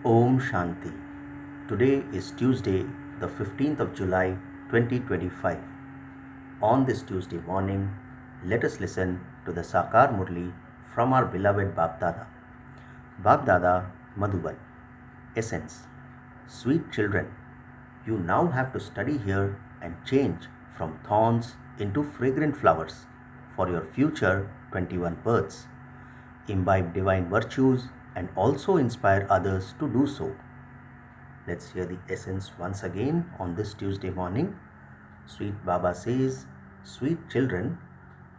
Om Shanti. Today is Tuesday, the 15th of July 2025. On this Tuesday morning, let us listen to the Sakar Murli from our beloved Bap Dada. Bap Dada Madhuban. Essence. Sweet children, you now have to study here and change from thorns into fragrant flowers for your future 21 births. Imbibe divine virtues and also inspire others to do so. Let's hear the essence once again on this Tuesday morning. Sweet Baba says, sweet children,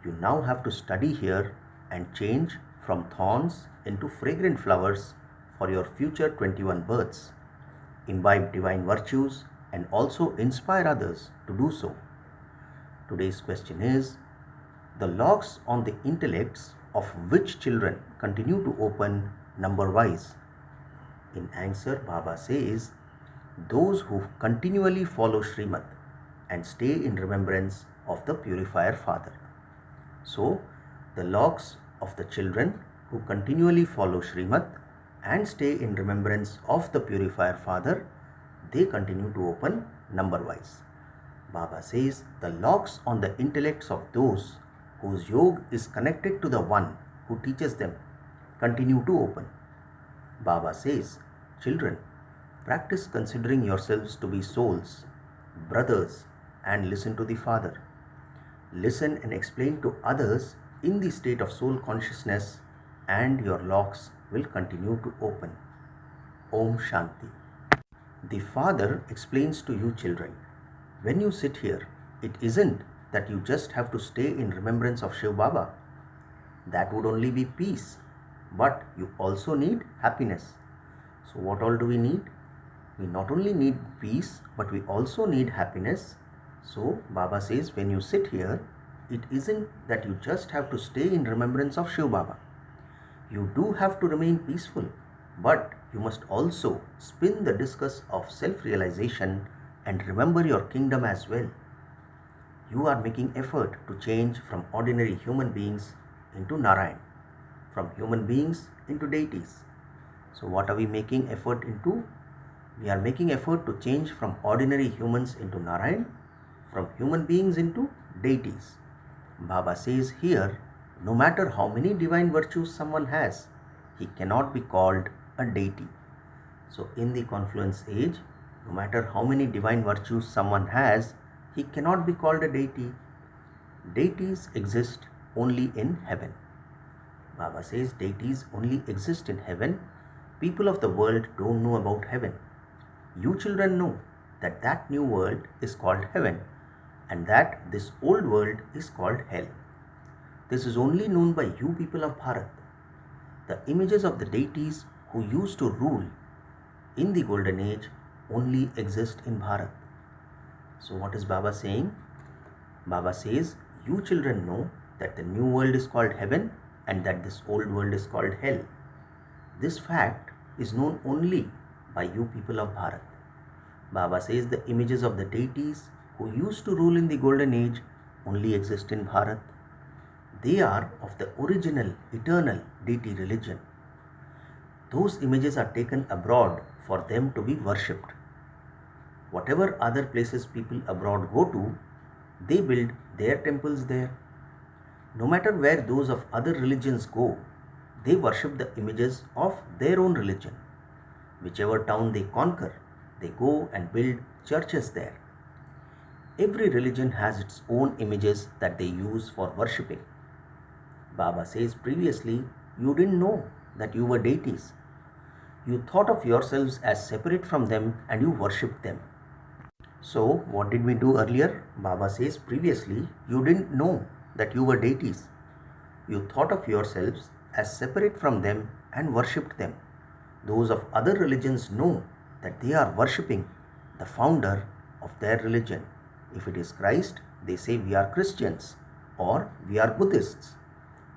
you now have to study here and change from thorns into fragrant flowers for your future 21 births. Imbibe divine virtues and also inspire others to do so. Today's question is, the locks on the intellects of which children continue to open number-wise? In answer, Baba says, those who continually follow Srimad and stay in remembrance of the Purifier Father. So, the locks of the children who continually follow Srimad and stay in remembrance of the Purifier Father, they continue to open number-wise. Baba says, the locks on the intellects of those whose yoga is connected to the one who teaches them continue to open. Baba says, children, practice considering yourselves to be souls, brothers, and listen to the Father. Listen and explain to others in the state of soul consciousness, and your locks will continue to open. Om Shanti. The Father explains to you children, when you sit here, it isn't that you just have to stay in remembrance of Shiv Baba. That would only be peace. But you also need happiness. So what all do we need? We not only need peace, but we also need happiness. So Baba says, when you sit here, it isn't that you just have to stay in remembrance of Shiv Baba. You do have to remain peaceful, but you must also spin the discus of self-realization and remember your kingdom as well. You are making effort to change from ordinary human beings into Narayan, from human beings into deities. So what are we making effort into? We are making effort to change from ordinary humans into Narayan, from human beings into deities. Baba says here, no matter how many divine virtues someone has, he cannot be called a deity. So in the confluence age, no matter how many divine virtues someone has, he cannot be called a deity. Deities exist only in heaven. Baba says deities only exist in heaven. People of the world don't know about heaven. You children know that that new world is called heaven and that this old world is called hell. This is only known by you people of Bharat. The images of the deities who used to rule in the golden age only exist in Bharat. So what is Baba saying? Baba says, you children know that the new world is called heaven and that this old world is called hell. This fact is known only by you people of Bharat. Baba says the images of the deities who used to rule in the golden age only exist in Bharat. They are of the original eternal deity religion. Those images are taken abroad for them to be worshipped. Whatever other places people abroad go to, they build their temples there. No matter where those of other religions go, they worship the images of their own religion. Whichever town they conquer, they go and build churches there. Every religion has its own images that they use for worshipping. Baba says previously, you didn't know that you were deities. You thought of yourselves as separate from them and you worshipped them. So what did we do earlier? Baba says previously you didn't know that you were deities. You thought of yourselves as separate from them and worshipped them. Those of other religions know that they are worshipping the founder of their religion. If it is Christ, they say we are Christians or we are Buddhists.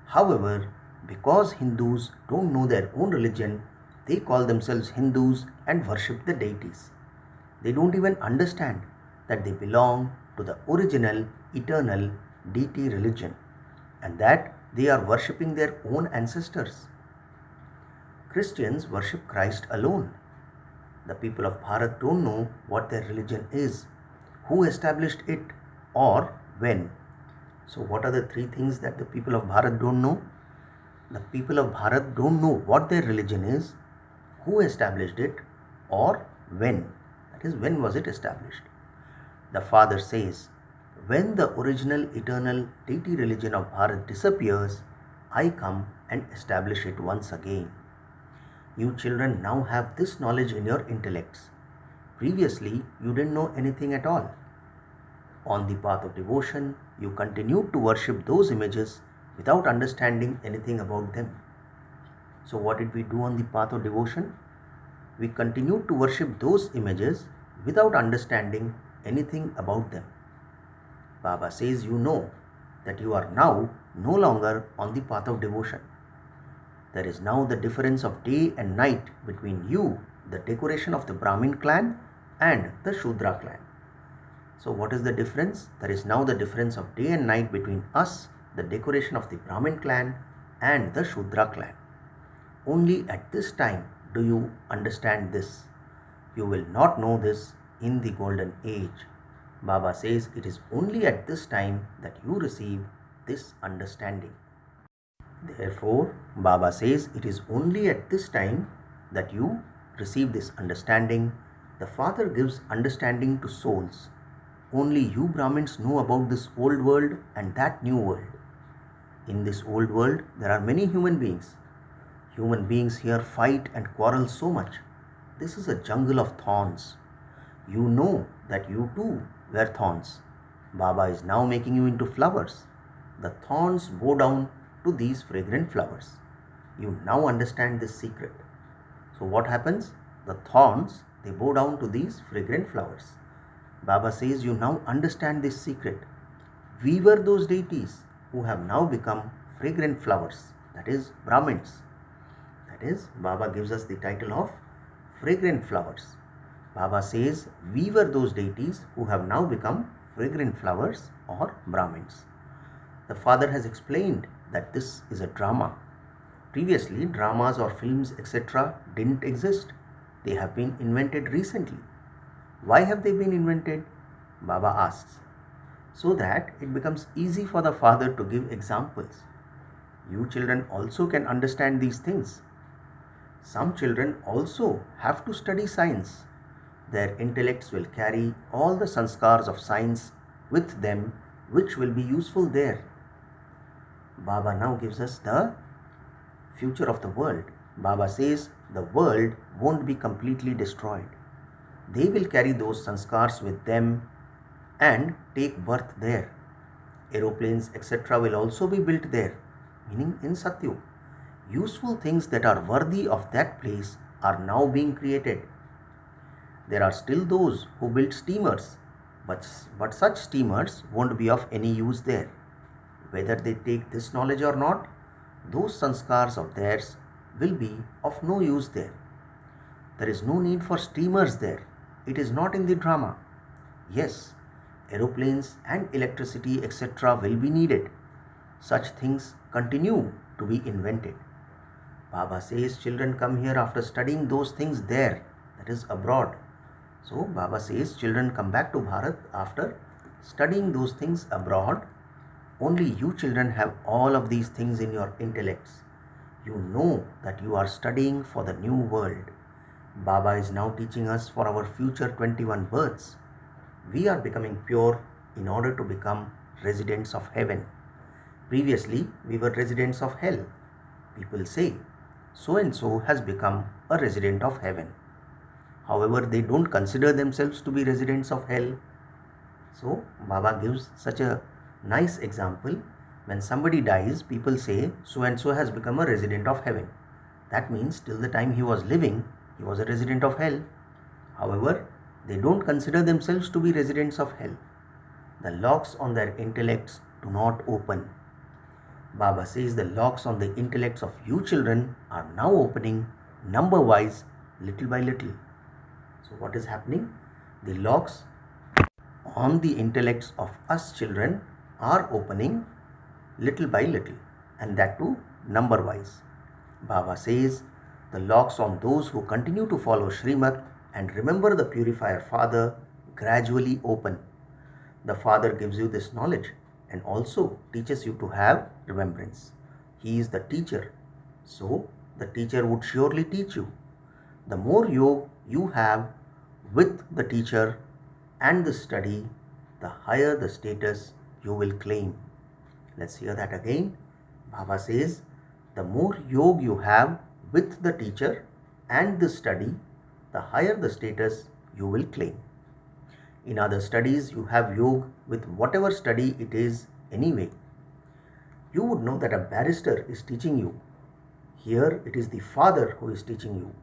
However, because Hindus don't know their own religion, they call themselves Hindus and worship the deities. They don't even understand that they belong to the original, eternal deity religion and that they are worshipping their own ancestors. Christians worship Christ alone. The people of Bharat don't know what their religion is, who established it, or when. So, what are the three things that the people of Bharat don't know? The people of Bharat don't know what their religion is, who established it, or when. That is, when was it established? The father says, when the original eternal deity religion of Bharat disappears, I come and establish it once again. You children now have this knowledge in your intellects. Previously, you didn't know anything at all. On the path of devotion, you continued to worship those images without understanding anything about them. So, what did we do on the path of devotion? We continued to worship those images without understanding anything about them. Baba says you know that you are now no longer on the path of devotion. There is now the difference of day and night between you, the decoration of the Brahmin clan, and the Shudra clan. So what is the difference? There is now the difference of day and night between us, the decoration of the Brahmin clan, and the Shudra clan. Only at this time do you understand this. You will not know this in the golden age. Baba says it is only at this time that you receive this understanding. Therefore, Baba says it is only at this time that you receive this understanding. The Father gives understanding to souls. Only you Brahmins know about this old world and that new world. In this old world, there are many human beings. Human beings here fight and quarrel so much. This is a jungle of thorns. You know that you too were thorns. Baba is now making you into flowers. The thorns bow down to these fragrant flowers. You now understand this secret. So what happens? The thorns, they bow down to these fragrant flowers. Baba says you now understand this secret. We were those deities who have now become fragrant flowers, that is Brahmins. That is, Baba gives us the title of fragrant flowers. Baba says we were those deities who have now become fragrant flowers or Brahmins. The Father has explained that this is a drama. Previously, dramas or films etc. didn't exist. They have been invented recently. Why have they been invented? Baba asks. So that it becomes easy for the Father to give examples. You children also can understand these things. Some children also have to study science. Their intellects will carry all the sanskars of science with them, which will be useful there. Baba now gives us the future of the world. Baba says the world won't be completely destroyed. They will carry those sanskars with them and take birth there. Aeroplanes etc. will also be built there, meaning in Satyug. Useful things that are worthy of that place are now being created. There are still those who build steamers, but such steamers won't be of any use there. Whether they take this knowledge or not, those sanskars of theirs will be of no use there. There is no need for steamers there. It is not in the drama. Yes, aeroplanes and electricity etc. will be needed. Such things continue to be invented. Baba says children come here after studying those things there, that is abroad. So Baba says children come back to Bharat after studying those things abroad. Only you children have all of these things in your intellects. You know that you are studying for the new world. Baba is now teaching us for our future 21 births. We are becoming pure in order to become residents of heaven. Previously, we were residents of hell. People say, so and so has become a resident of heaven. However, they don't consider themselves to be residents of hell. So, Baba gives such a nice example. When somebody dies, people say, so and so has become a resident of heaven. That means till the time he was living, he was a resident of hell. However, they don't consider themselves to be residents of hell. The locks on their intellects do not open. Baba says the locks on the intellects of you children are now opening number-wise, little by little. So what is happening? The locks on the intellects of us children are opening little by little, and that too number-wise. Baba says the locks on those who continue to follow Srimad and remember the purifier Father gradually open. The Father gives you this knowledge and also teaches you to have remembrance. He is the teacher, so the teacher would surely teach you. The more yoga you have with the teacher and the study, the higher the status you will claim. Let's hear that again. Baba says, the more yoga you have with the teacher and the study, the higher the status you will claim. In other studies, you have yoga with whatever study it is anyway. You would know that a barrister is teaching you. Here it is the Father who is teaching you.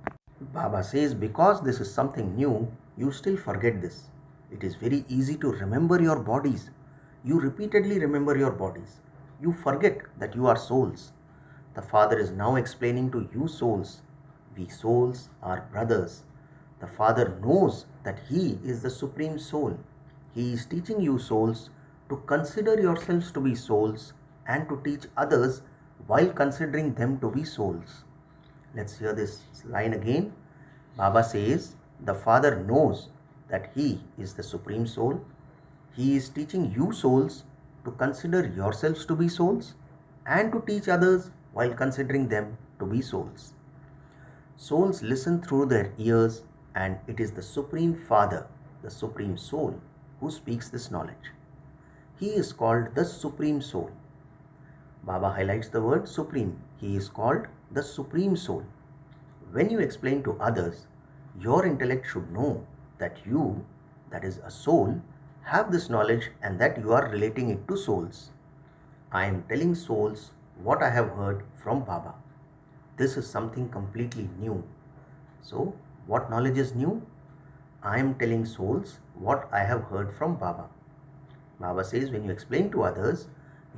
Baba says, because this is something new, you still forget this. It is very easy to remember your bodies. You repeatedly remember your bodies. You forget that you are souls. The Father is now explaining to you souls. We souls are brothers. The Father knows that He is the Supreme Soul. He is teaching you souls to consider yourselves to be souls and to teach others while considering them to be souls. Let's hear this line again. Baba says, the Father knows that He is the Supreme Soul. He is teaching you souls to consider yourselves to be souls and to teach others while considering them to be souls. Souls listen through their ears, and it is the Supreme Father, the Supreme Soul, who speaks this knowledge. He is called the Supreme Soul. Baba highlights the word Supreme. He is called the Supreme Soul. When you explain to others, your intellect should know that you, that is a soul, have this knowledge and that you are relating it to souls. I am telling souls what I have heard from Baba. This is something completely new. So, what knowledge is new? I am telling souls what I have heard from Baba. Baba says, when you explain to others,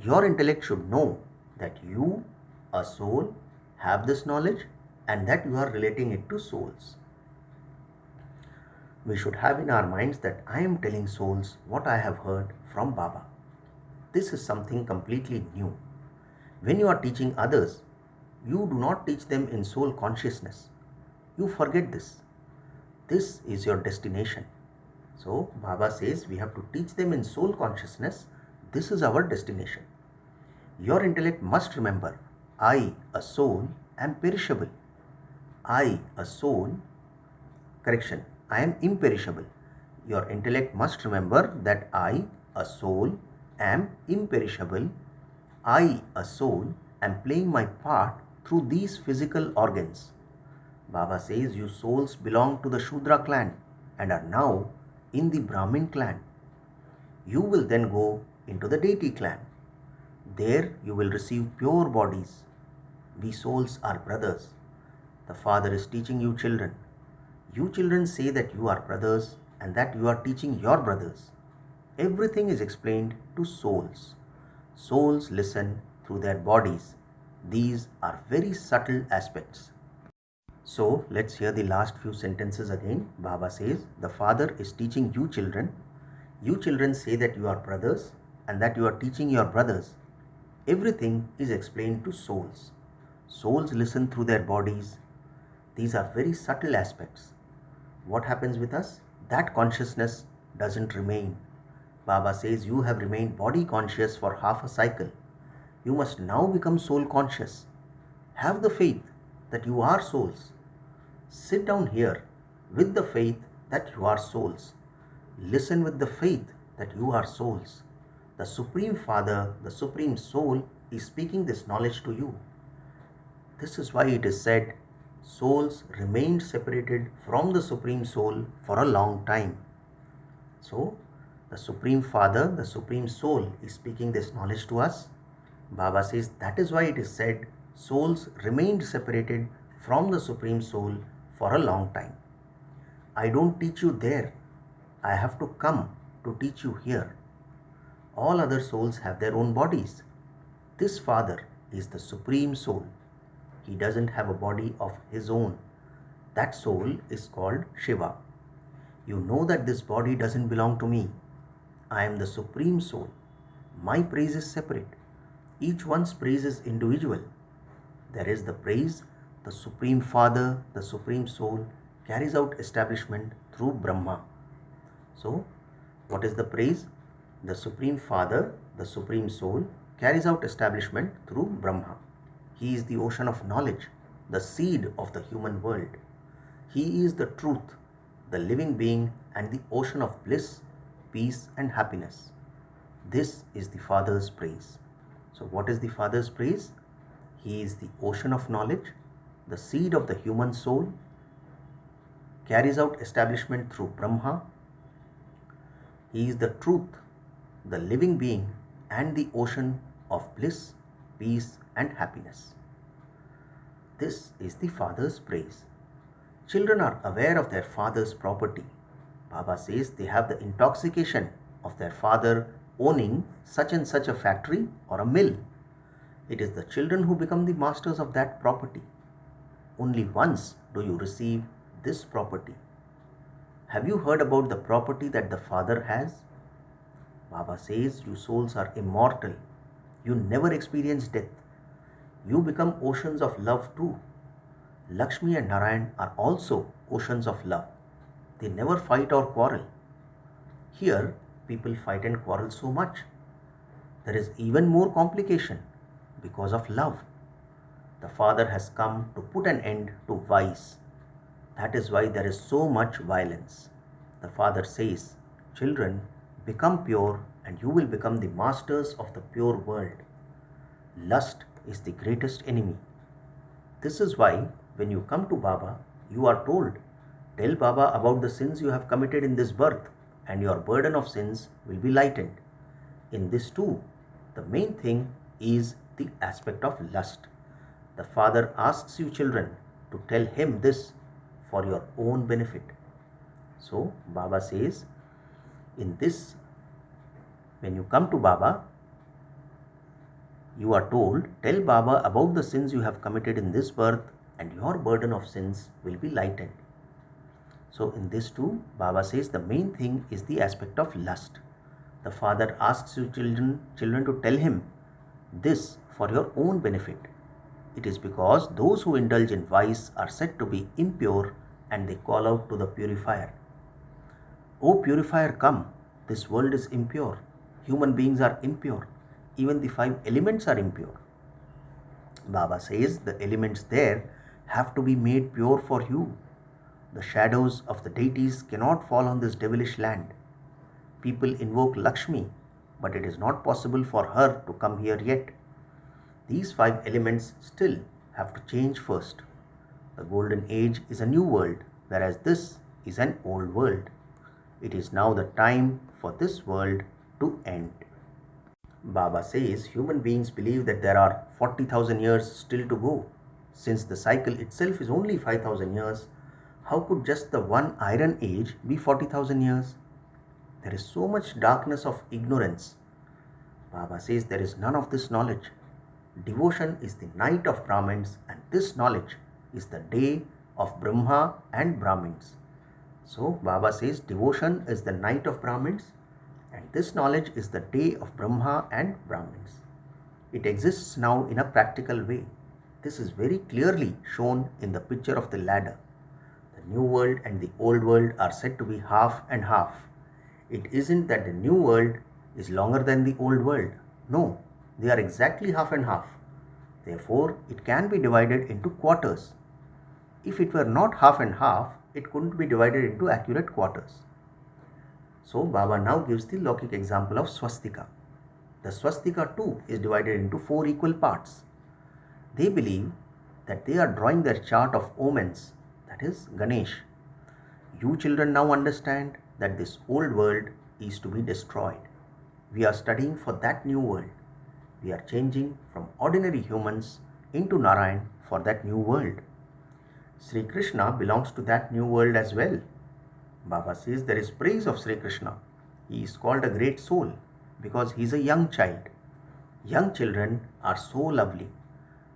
your intellect should know that you, a soul, have this knowledge and that you are relating it to souls. We should have in our minds that I am telling souls what I have heard from Baba. This is something completely new. When you are teaching others, you do not teach them in soul consciousness. You forget this. This is your destination. So, Baba says we have to teach them in soul consciousness. This is our destination. Your intellect must remember, I, a soul, am perishable. I, a soul, correction, I am imperishable. Your intellect must remember that I, a soul, am imperishable. I, a soul, am playing my part through these physical organs. Baba says you souls belong to the Shudra clan and are now in the Brahmin clan. You will then go into the deity clan. There you will receive pure bodies. We souls are brothers. The Father is teaching you children. You children say that you are brothers and that you are teaching your brothers. Everything is explained to souls. Souls listen through their bodies. These are very subtle aspects. So let's hear the last few sentences again. Baba says, the Father is teaching you children. You children say that you are brothers and that you are teaching your brothers. Everything is explained to souls. Souls listen through their bodies. These are very subtle aspects. What happens with us? That consciousness doesn't remain. Baba says you have remained body conscious for half a cycle. You must now become soul conscious. Have the faith that you are souls. Sit down here with the faith that you are souls. Listen with the faith that you are souls. The Supreme Father, the Supreme Soul, is speaking this knowledge to you. This is why it is said, souls remained separated from the Supreme Soul for a long time. So, the Supreme Father, the Supreme Soul, is speaking this knowledge to us. Baba says that is why it is said, souls remained separated from the Supreme Soul for a long time. I don't teach you there. I have to come to teach you here. All other souls have their own bodies. This Father is the Supreme Soul. He doesn't have a body of his own. That soul is called Shiva. You know that this body doesn't belong to me. I am the Supreme Soul. My praise is separate. Each one's praise is individual. There is the praise the Supreme Father, the Supreme Soul carries out establishment through Brahma. So, what is the praise? The Supreme Father, the Supreme Soul, carries out establishment through Brahma. He is the ocean of knowledge, the seed of the human world. He is the truth, the living being, and the ocean of bliss, peace, and happiness. This is the Father's praise. So, what is the Father's praise? He is the ocean of knowledge, the seed of the human soul, carries out establishment through Brahma. He is the truth, the living being, and the ocean of bliss, peace, and happiness. This is the Father's praise. Children are aware of their father's property. Baba says they have the intoxication of their father owning such and such a factory or a mill. It is the children who become the masters of that property. Only once do you receive this property. Have you heard about the property that the Father has? Baba says you souls are immortal. You never experience death. You become oceans of love too. Lakshmi and Narayan are also oceans of love. They never fight or quarrel. Here, people fight and quarrel so much. There is even more complication because of love. The Father has come to put an end to vice. That is why there is so much violence. The Father says, children, become pure and you will become the masters of the pure world. Lust is the greatest enemy. This is why when you come to Baba, you are told, tell Baba about the sins you have committed in this birth and your burden of sins will be lightened. In this too, the main thing is the aspect of lust. The Father asks you children to tell him this for your own benefit. So Baba says, in this, when you come to Baba, you are told, tell Baba about the sins you have committed in this birth and your burden of sins will be lightened. So in this too, Baba says the main thing is the aspect of lust. The Father asks you children to tell him this for your own benefit. It is because those who indulge in vice are said to be impure and they call out to the purifier. O purifier, come, this world is impure. Human beings are impure. Even the 5 elements are impure. Baba says the elements there have to be made pure for you. The shadows of the deities cannot fall on this devilish land. People invoke Lakshmi, but it is not possible for her to come here yet. These 5 elements still have to change first. The golden age is a new world, whereas this is an old world. It is now the time for this world to end. Baba says human beings believe that there are 40,000 years still to go. Since the cycle itself is only 5,000 years, how could just the one iron age be 40,000 years? There is so much darkness of ignorance. Baba says there is none of this knowledge. Devotion is the night of Brahmins and this knowledge is the day of Brahma and Brahmins. So Baba says devotion is the night of Brahmins and this knowledge is the day of Brahma and Brahmins. It exists now in a practical way. This is very clearly shown in the picture of the ladder. The new world and the old world are said to be half and half. It isn't that the new world is longer than the old world. No, they are exactly half and half. Therefore, it can be divided into quarters. If it were not half and half, it couldn't be divided into accurate quarters. So, Baba now gives the Lokik example of swastika. The swastika too is divided into 4 equal parts. They believe that they are drawing their chart of omens, that is Ganesh. You children now understand that this old world is to be destroyed. We are studying for that new world. We are changing from ordinary humans into Narayan for that new world. Sri Krishna belongs to that new world as well. Baba says there is praise of Sri Krishna. He is called a great soul because he is a young child. Young children are so lovely.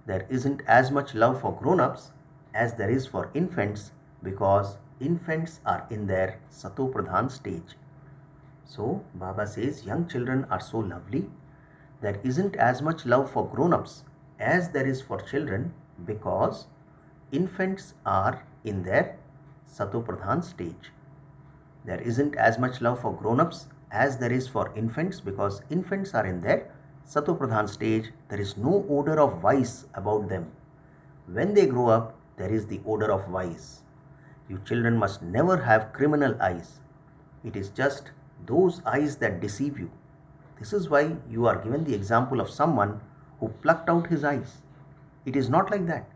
There isn't as much love for grown-ups as there is for infants because infants are in their Sato Pradhan stage. So Baba says young children are so lovely. There isn't as much love for grown-ups as there is for children because infants are in their Satopradhan stage. There isn't as much love for grown-ups as there is for infants, because infants are in their Satopradhan stage. There is no odor of vice about them. When they grow up, there is the odor of vice. You children must never have criminal eyes. It is just those eyes that deceive you. This is why you are given the example of someone who plucked out his eyes. It is not like that.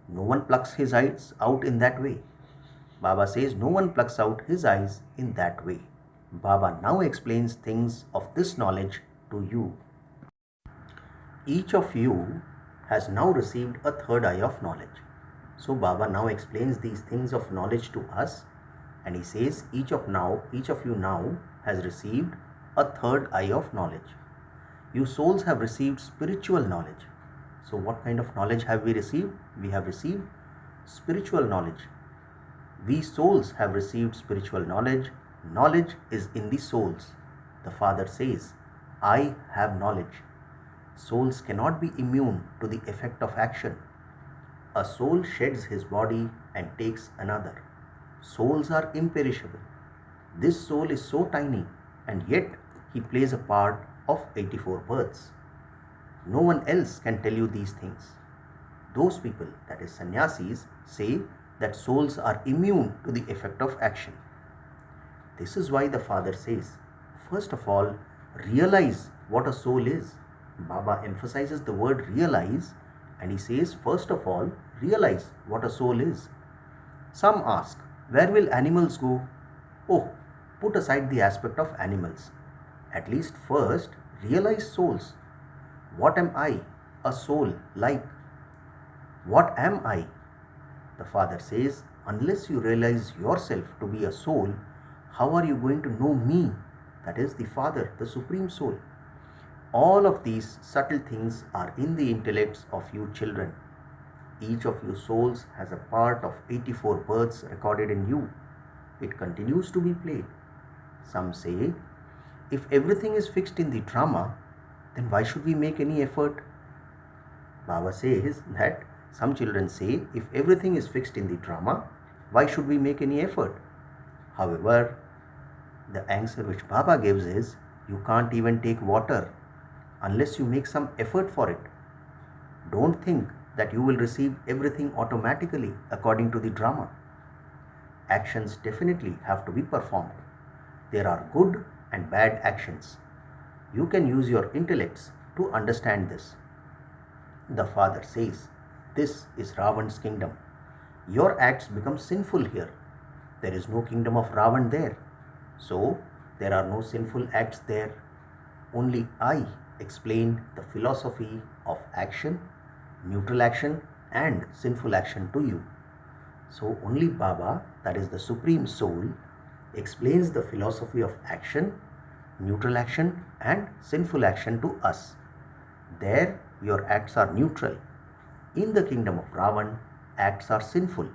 No one plucks his eyes out in that way. Baba says no one plucks out his eyes in that way. Baba now explains things of this knowledge to you. Each of you has now received a third eye of knowledge. So Baba now explains these things of knowledge to us, and he says each of you now has received a third eye of knowledge. You souls have received spiritual knowledge. So what kind of knowledge have we received? We have received spiritual knowledge. We souls have received spiritual knowledge. Knowledge is in the souls. The Father says, I have knowledge. Souls cannot be immune to the effect of action. A soul sheds his body and takes another. Souls are imperishable. This soul is so tiny, and yet he plays a part of 84 births. No one else can tell you these things. Those people, that is sannyasis, say that souls are immune to the effect of action. This is why the Father says, first of all, realize what a soul is. Baba emphasizes the word realize, and he says, first of all, realize what a soul is. Some ask, where will animals go? Oh, put aside the aspect of animals. At least first, realize souls. What am I, a soul, like? What am I? The Father says, unless you realize yourself to be a soul, how are you going to know me? That is the Father, the Supreme Soul. All of these subtle things are in the intellects of you children. Each of you souls has a part of 84 births recorded in you. It continues to be played. Some say, if everything is fixed in the drama, then why should we make any effort? Baba says that some children say, if everything is fixed in the drama, why should we make any effort? However, the answer which Baba gives is, you can't even take water unless you make some effort for it. Don't think that you will receive everything automatically according to the drama. Actions definitely have to be performed. There are good and bad actions. You can use your intellects to understand this. The Father says, this is Ravan's kingdom. Your acts become sinful here. There is no kingdom of Ravan there. So, there are no sinful acts there. Only I explained the philosophy of action, neutral action, and sinful action to you. So, only Baba, that is the Supreme Soul, explains the philosophy of action, neutral action, and sinful action to us. There, your acts are neutral. In the kingdom of Ravan, acts are sinful.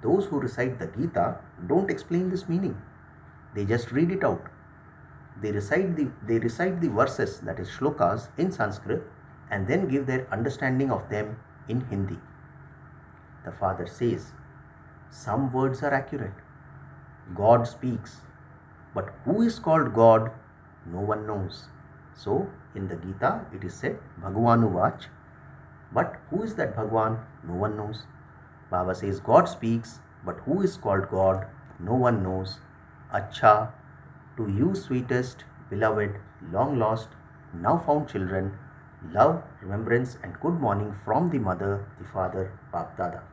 Those who recite the Gita don't explain this meaning. They just read it out. They recite the verses, that is shlokas, in Sanskrit, and then give their understanding of them in Hindi. The Father says, some words are accurate. God speaks. But who is called God? No one knows. So, in the Gita, it is said, Bhagavanu Vach. But who is that Bhagwan? No one knows. Baba says, God speaks, but who is called God? No one knows. Acha, to you sweetest, beloved, long lost, now found children, love, remembrance and good morning from the mother, the father, Bap Dada.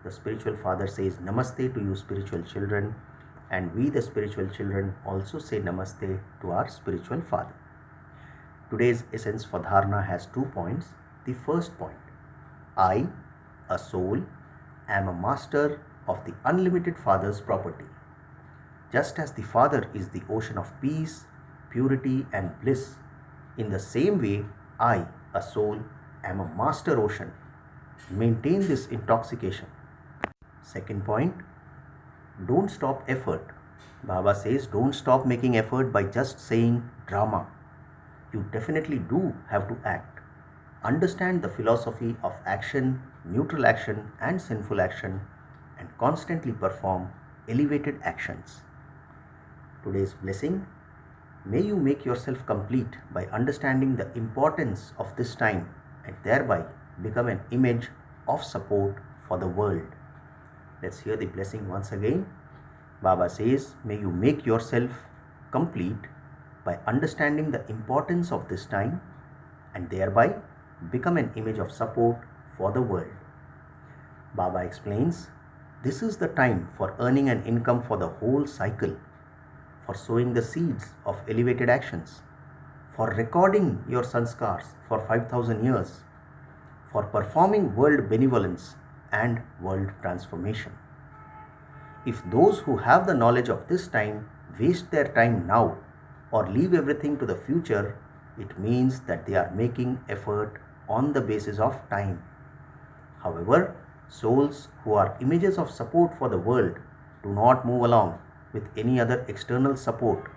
The spiritual father says Namaste to you spiritual children, and we the spiritual children also say Namaste to our spiritual father. Today's essence for Dharana has 2 points. The first point, I, a soul, am a master of the unlimited Father's property. Just as the Father is the ocean of peace, purity and bliss, in the same way, I, a soul, am a master ocean. Maintain this intoxication. Second point, don't stop effort. Baba says don't stop making effort by just saying drama. You definitely do have to act. Understand the philosophy of action, neutral action and sinful action, and constantly perform elevated actions. Today's blessing: may you make yourself complete by understanding the importance of this time and thereby become an image of support for the world. Let's hear the blessing once again. Baba says, may you make yourself complete by understanding the importance of this time and thereby become an image of support for the world. Baba explains, this is the time for earning an income for the whole cycle, for sowing the seeds of elevated actions, for recording your sanskars for 5,000 years, for performing world benevolence and world transformation. If those who have the knowledge of this time waste their time now or leave everything to the future, it means that they are making effort on the basis of time. However, souls who are images of support for the world do not move along with any other external support.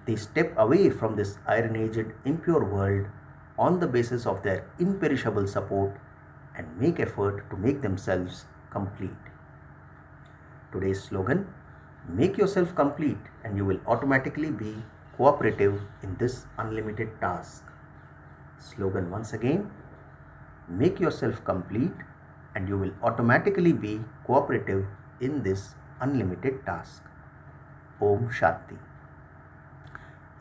They step away from this iron-aged, impure world on the basis of their imperishable support and make effort to make themselves complete. Today's slogan: make yourself complete and you will automatically be cooperative in this unlimited task. Slogan once again: make yourself complete and you will automatically be cooperative in this unlimited task. Om Shanti.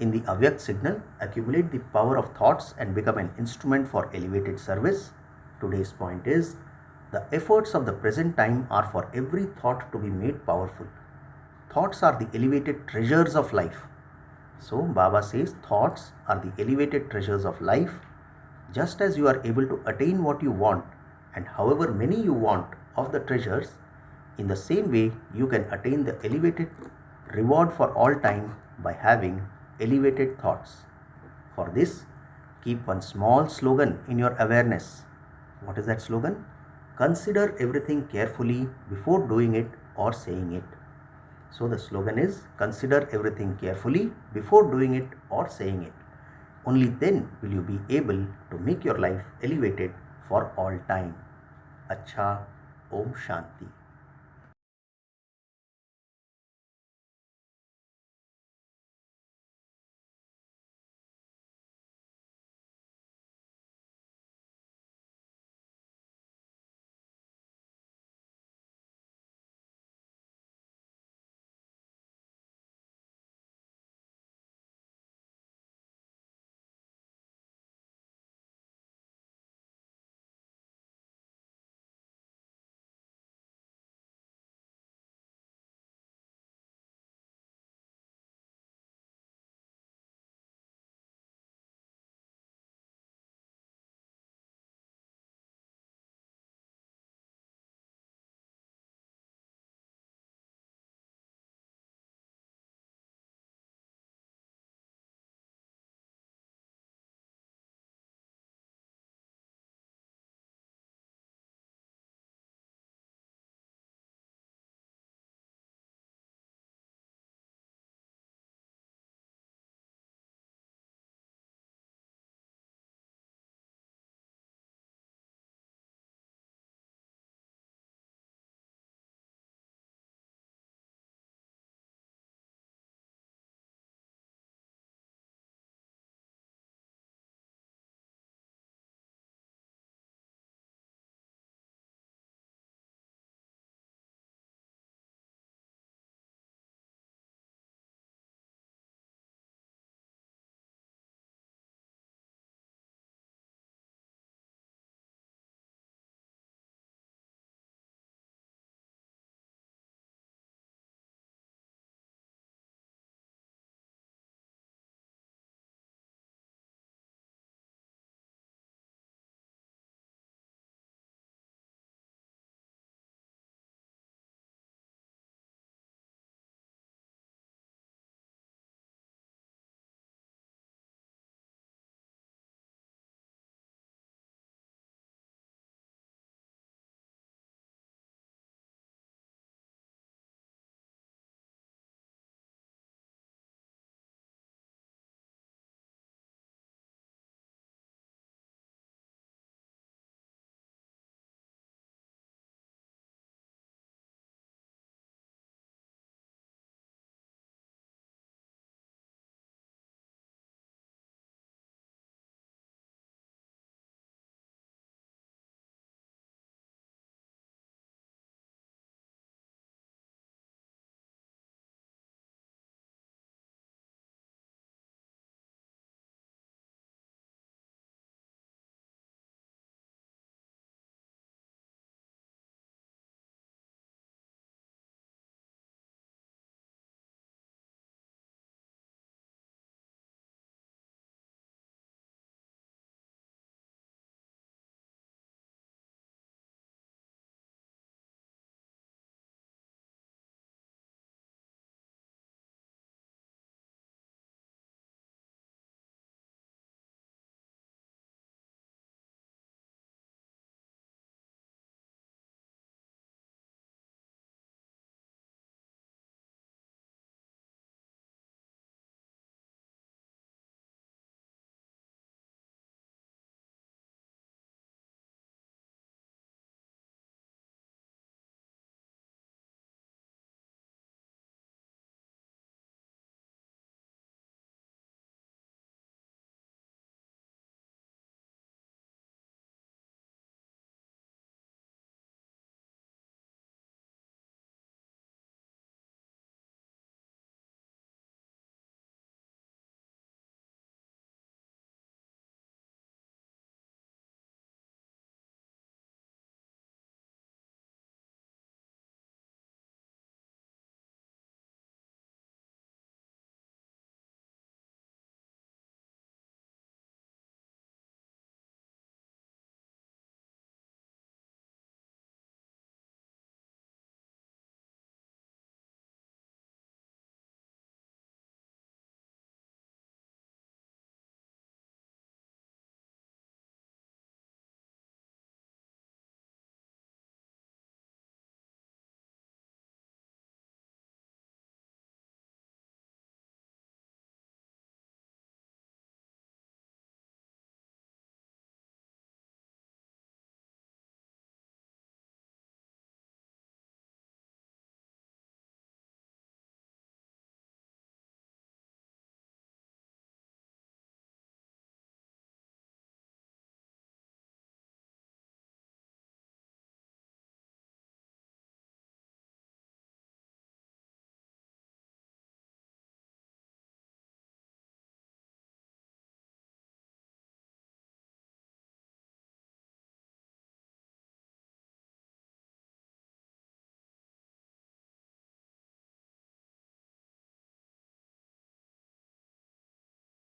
In the Avyakt signal, accumulate the power of thoughts and become an instrument for elevated service. Today's point is, the efforts of the present time are for every thought to be made powerful. Thoughts are the elevated treasures of life. So Baba says thoughts are the elevated treasures of life. Just as you are able to attain what you want and however many you want of the treasures, in the same way you can attain the elevated reward for all time by having elevated thoughts. For this, keep one small slogan in your awareness. What is that slogan? Consider everything carefully before doing it or saying it. So the slogan is, consider everything carefully before doing it or saying it. Only then will you be able to make your life elevated for all time. Acha, Om Shanti.